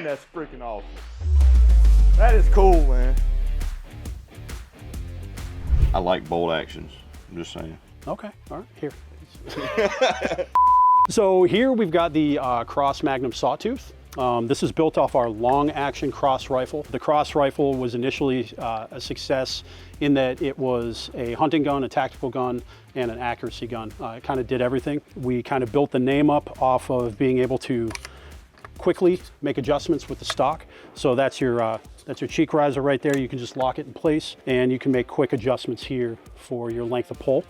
Man, that's freaking awesome. That is cool, man. I like bolt actions, I'm just saying. Okay, all right, here. So here we've got the Cross-Magnum Sawtooth. This is built off our long-action cross rifle. The cross rifle was initially a success in that it was a hunting gun, a tactical gun, and an accuracy gun. It kind of did everything. We kind of built the name up off of being able to quickly make adjustments with the stock. So that's your cheek riser right there. You can just lock it in place, and you can make quick adjustments here for your length of pull.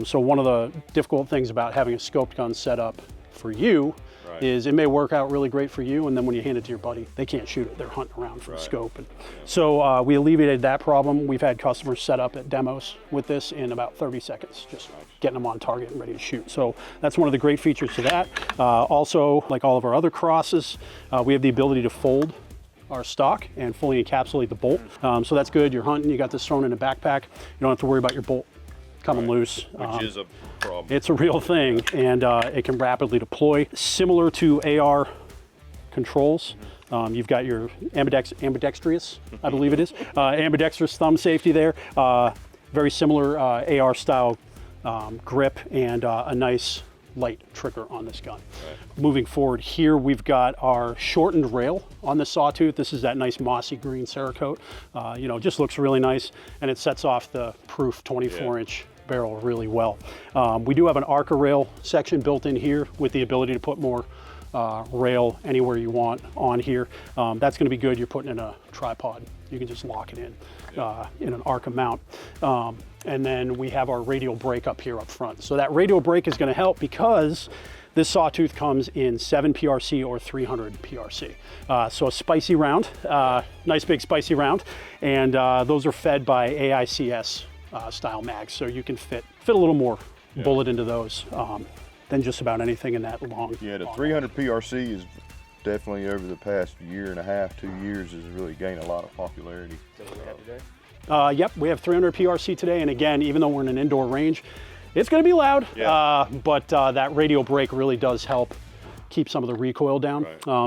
So one of the difficult things about having a scoped gun set up for you is it may work out really great for you, and then when you hand it to your buddy, they can't shoot it. They're hunting around for the scope. And so we alleviated that problem. We've had customers set up at demos with this in about 30 seconds, just getting them on target and ready to shoot. So that's one of the great features to that. Also, like all of our other crosses, we have the ability to fold our stock and fully encapsulate the bolt. So that's good. You're hunting, you got this thrown in a backpack. You don't have to worry about your bolt coming loose. Which is a problem. It's a real thing, and it can rapidly deploy. Similar to AR controls, you've got your ambidextrous, I believe it is, ambidextrous thumb safety there. Very similar AR style grip and a nice light trigger on this gun. Moving forward here, we've got our shortened rail on the Sawtooth. This is that nice mossy green Cerakote. You know, just looks really nice, and it sets off the proof 24-inch barrel really well. We do have an ARCA rail section built in here with the ability to put more rail anywhere you want on here. That's going to be good. You're putting in a tripod. You can just lock it in an ARCA mount. And then we have our radial brake up here up front. So that radial brake is going to help because this Sawtooth comes in 7 PRC or 300 PRC. So a spicy round, nice big spicy round. And those are fed by AICS style mags. So you can fit a little more bullet into those than just about anything in that long. Yeah, the 300 PRC is definitely over the past year and a half, 2 years has really gained a lot of popularity. Is that what we have today? Yep, we have 300 PRC today, and again, even though we're in an indoor range, it's going to be loud, but that radial brake really does help keep some of the recoil down.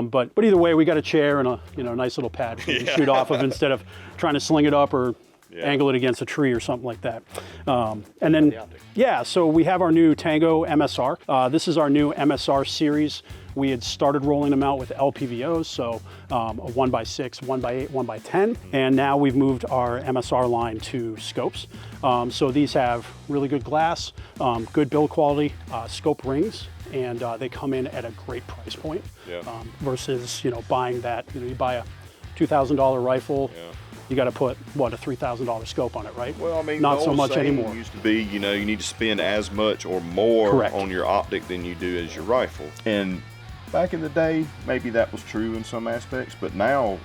But either way, we got a chair and a nice little pad for you to shoot off of instead of trying to sling it up or angle it against a tree or something like that. And then, so we have our new Tango MSR. This is our new MSR series. We had started rolling them out with LPVOs, so a 1x6, 1x8, 1x10, and now we've moved our MSR line to scopes. So these have really good glass, good build quality, scope rings, and they come in at a great price point versus buying that. You buy a $2,000 rifle. You got to put, what, a $3,000 scope on it, right? Well, I mean, not so much anymore. Used to be, you need to spend as much or more on your optic than you do as your rifle. And back in the day, maybe that was true in some aspects, but now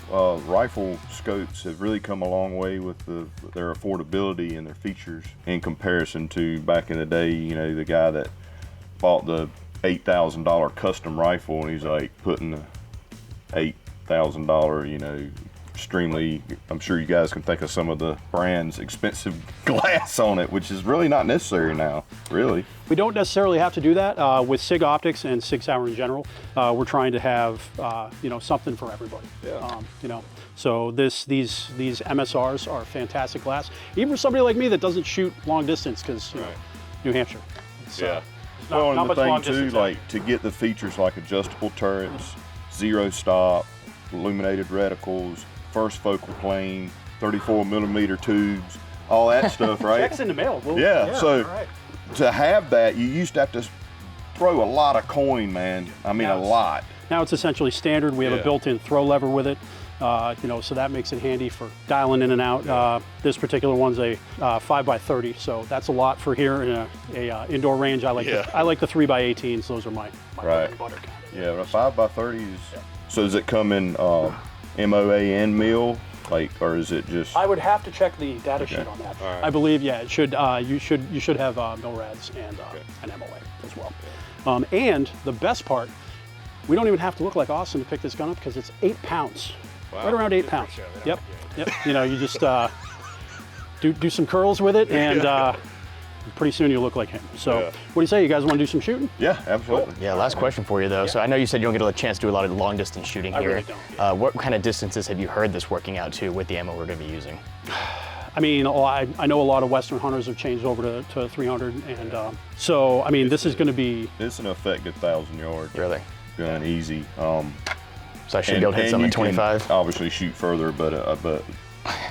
rifle scopes have really come a long way with their affordability and their features in comparison to back in the day. The guy that bought the $8,000 custom rifle and he's like putting the $8,000, extremely, I'm sure you guys can think of some of the brands, expensive glass on it, which is really not necessary now, really. We don't necessarily have to do that. With SIG Optics and Sig Sauer in general, we're trying to have, something for everybody. So these MSRs are fantastic glass, even for somebody like me that doesn't shoot long distance, because New Hampshire. Well, and the thing too, like to get the features like adjustable turrets, zero stop, illuminated reticles, first focal plane, 34mm tubes, all that stuff, right? Checks in the mail. To have that, you used to have to throw a lot of coin, man. I mean, a lot. Now it's essentially standard. We have a built-in throw lever with it, so that makes it handy for dialing in and out. This particular one's a 5x30, so that's a lot for here in a indoor range. I like the 3x18s. Those are my bread and butter kind of. Yeah, the 5x30s. So does it come in MOA and mil, or is it just? I would have to check the data sheet on that. I believe, it should. You should have MILRADs and an MOA as well. And the best part, we don't even have to look like Austin to pick this gun up because it's 8 pounds, right around 8 pounds. Yep. You just do some curls with it and pretty soon you'll look like him. So, Yeah. what do you say? You guys want to do some shooting? Yeah, absolutely. Yeah, last question for you though. So I know you said you don't get a chance to do a lot of long distance shooting I here. really don't. What kind of distances have you heard this working out to with the ammo we're going to be using? I mean, I know a lot of Western hunters have changed over to 300, and so I mean, this is going to be. It's an effective 1,000 yard. Really? Gun easy. So I should be able to hit something at 25. Obviously shoot further, but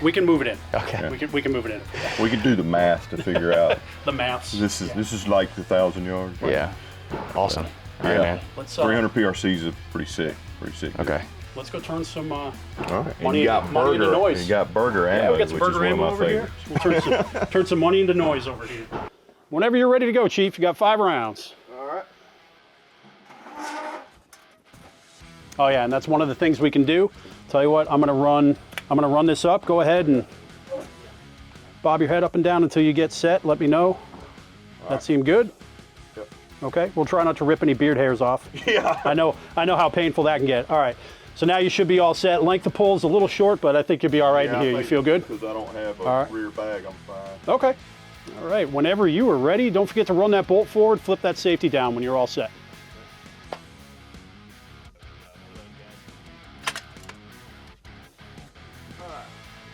We can move it in. Okay. We can move it in. we can do the math to figure out. The maths. This is like the 1,000 yards. Yeah. Awesome. All right, man. Let's 300 PRCs is pretty sick. Okay. Let's go turn some. All right. Money- you got money into burger. noise. You got burger ammo, Yeah, we got some which is burger one of ammo my over here. favorites. We'll turn some money into noise over here. Whenever you're ready to go, Chief, you got 5 rounds. All right. Oh yeah, and that's one of the things we can do. Tell you what, I'm gonna run this up. Go ahead and bob your head up and down until you get set. Let me know. That seem good? Yep. Okay, we'll try not to rip any beard hairs off. Yeah. I know how painful that can get. All right, so now you should be all set. Length of pull is a little short, but I think you'll be all right in here. You feel good? Because I don't have a All right. rear bag, I'm fine. Okay. All right, whenever you are ready, don't forget to run that bolt forward, flip that safety down when you're all set.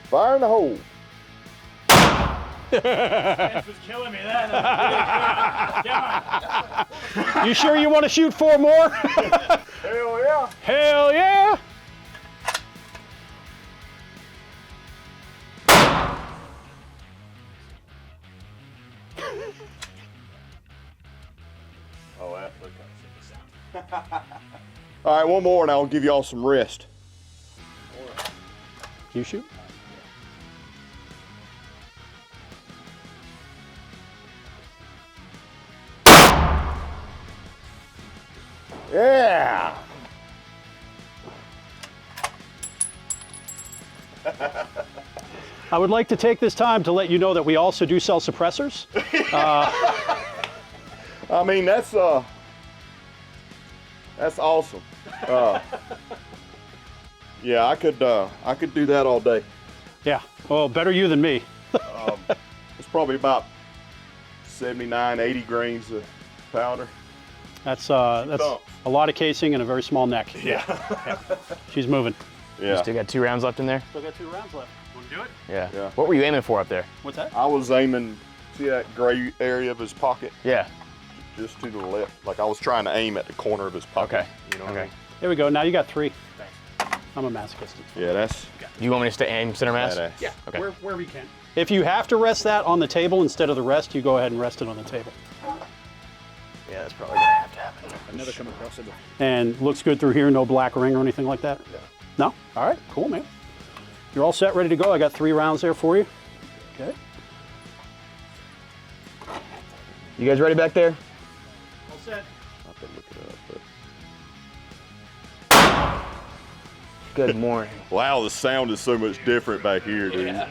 Fire in the hole. was killing me. You sure you want to shoot 4 more? Hell yeah. Hell yeah! Oh, that's okay. All right, one more and I'll give y'all some rest. You shoot? Yeah. I would like to take this time to let you know that we also do sell suppressors. I mean, that's awesome. Yeah, I could do that all day. Yeah, well, better you than me. It's probably about 79, 80 grains of powder. That's a lot of casing and a very small neck. Yeah. She's moving. Yeah. Still got 2 rounds left in there? Still got 2 rounds left. Want to do it? Yeah. Yeah. What were you aiming for up there? What's that? I was aiming, see that gray area of his pocket? Yeah. Just to the left. Like I was trying to aim at the corner of his pocket. Okay. You know what I mean? There we go. Now you got 3. Thanks. I'm a masochist. Yeah, that's Do you want me to stay aim center mass? badass. Yeah, Okay. wherever you can. If you have to rest that on the table instead of the rest, you go ahead and rest it on the table. Yeah, that's probably gonna have to happen. I've never come across it. And looks good through here, no black ring or anything like that? No? All right, cool, man. You're all set, ready to go. I got 3 rounds there for you. Okay. You guys ready back there? All set. I have to look it up, but Good morning. wow, the sound is so much different back here, dude. Yeah.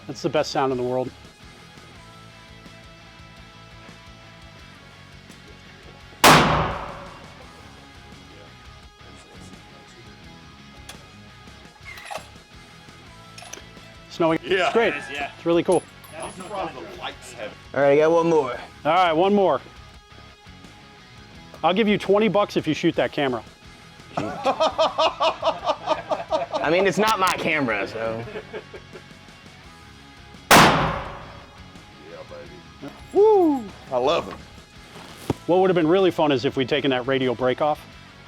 That's the best sound in the world. Snowing. Yeah. It's great. Yeah. It's really cool. I'm surprised the lights have All right, I got one more. All right, one more. I'll give you $20 if you shoot that camera. I mean, it's not my camera, so. Yeah, baby. Woo! I love them. What would have been really fun is if we'd taken that radio break off.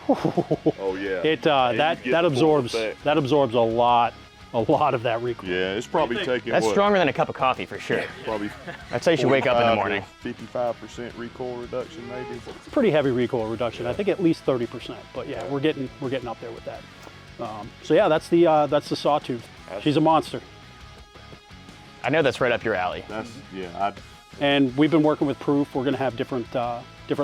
Oh yeah. It Yeah, you that get that the full absorbs effect. a lot of that recoil. Yeah, it's probably taking That's what? stronger than a cup of coffee for sure. Probably That's how you should wake up in the morning. 55% recoil reduction, maybe. Pretty heavy recoil reduction. I think at least 30%. But yeah, we're getting up there with that. So yeah, that's the Sawtooth. She's a monster. I know that's right up your alley. That's yeah. And we've been working with Proof. We're going to have different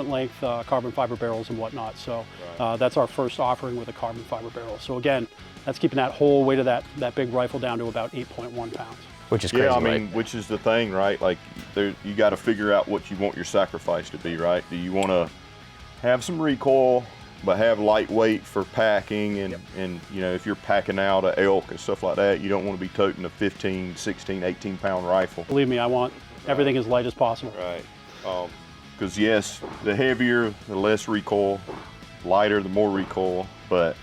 length carbon fiber barrels and whatnot. So that's our first offering with a carbon fiber barrel. So again, that's keeping that whole weight of that big rifle down to about 8.1 pounds. Which is crazy, Yeah, I mean, right? which is the thing, right? Like, you got to figure out what you want your sacrifice to be, right? Do you want to have some recoil but have lightweight for packing and, and you know, if you're packing out an elk and stuff like that, you don't want to be toting a 15, 16, 18 pound rifle. Believe me, I want everything as light as possible. Right. Because yes, the heavier, the less recoil, lighter, the more recoil, but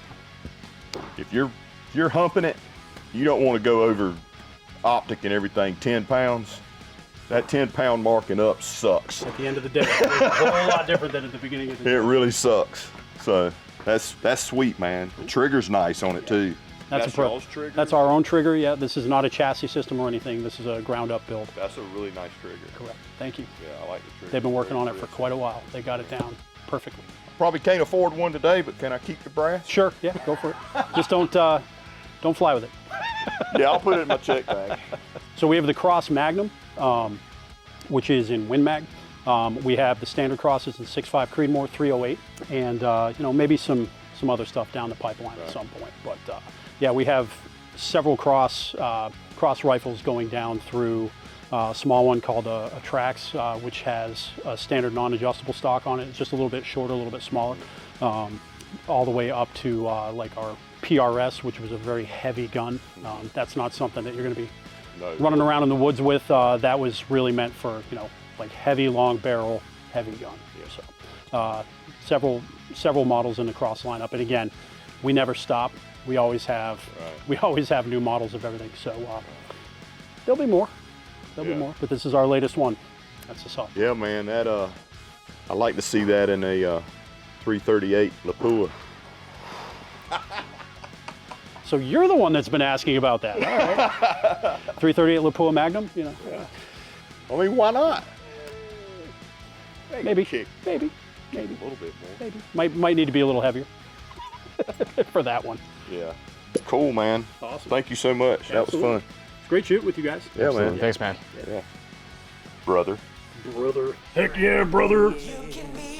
if you're humping it, you don't want to go over optic and everything 10 pounds. That 10-pound mark and up sucks. At the end of the day, it's a whole lot different than at the beginning of the day. It really sucks. So that's sweet, man. The trigger's nice on it too. That's y'all's trigger? That's our own trigger, yeah. This is not a chassis system or anything. This is a ground up build. That's a really nice trigger. Correct. Thank you. Yeah, I like the trigger. They've been working on it for quite a while. They got it down perfectly. Probably can't afford one today, but can I keep the brass? Sure, yeah, go for it. Just don't fly with it. Yeah, I'll put it in my check bag. So we have the Cross-Magnum, which is in Win-Mag. We have the standard crosses in 6.5 Creedmoor 308, and you know, maybe some other stuff down the pipeline at some point. But yeah, we have several cross rifles going down through a small one called a Trax, which has a standard non-adjustable stock on it. It's just a little bit shorter, a little bit smaller, all the way up to like our PRS, which was a very heavy gun. That's not something that you're going to be running around in the woods with. That was really meant for, you know, like heavy, long barrel, heavy gun. Yeah. So several models in the cross lineup, and again, we never stop. We always have new models of everything. So there'll be more. There'll be more. But this is our latest one. That's the saw. Yeah, man. That I like to see that in a 338 Lapua. So you're the one that's been asking about that. All right. 338 Lapua Magnum, you know. Yeah. I mean, why not? Maybe. Maybe. A little bit more. Maybe. Might need to be a little heavier for that one. Yeah. Cool, man. Awesome. Thank you so much. That was fun. It's great shooting with you guys. Yeah, Absolutely. man. Thanks, man. Yeah. Brother. Heck yeah, brother. You can be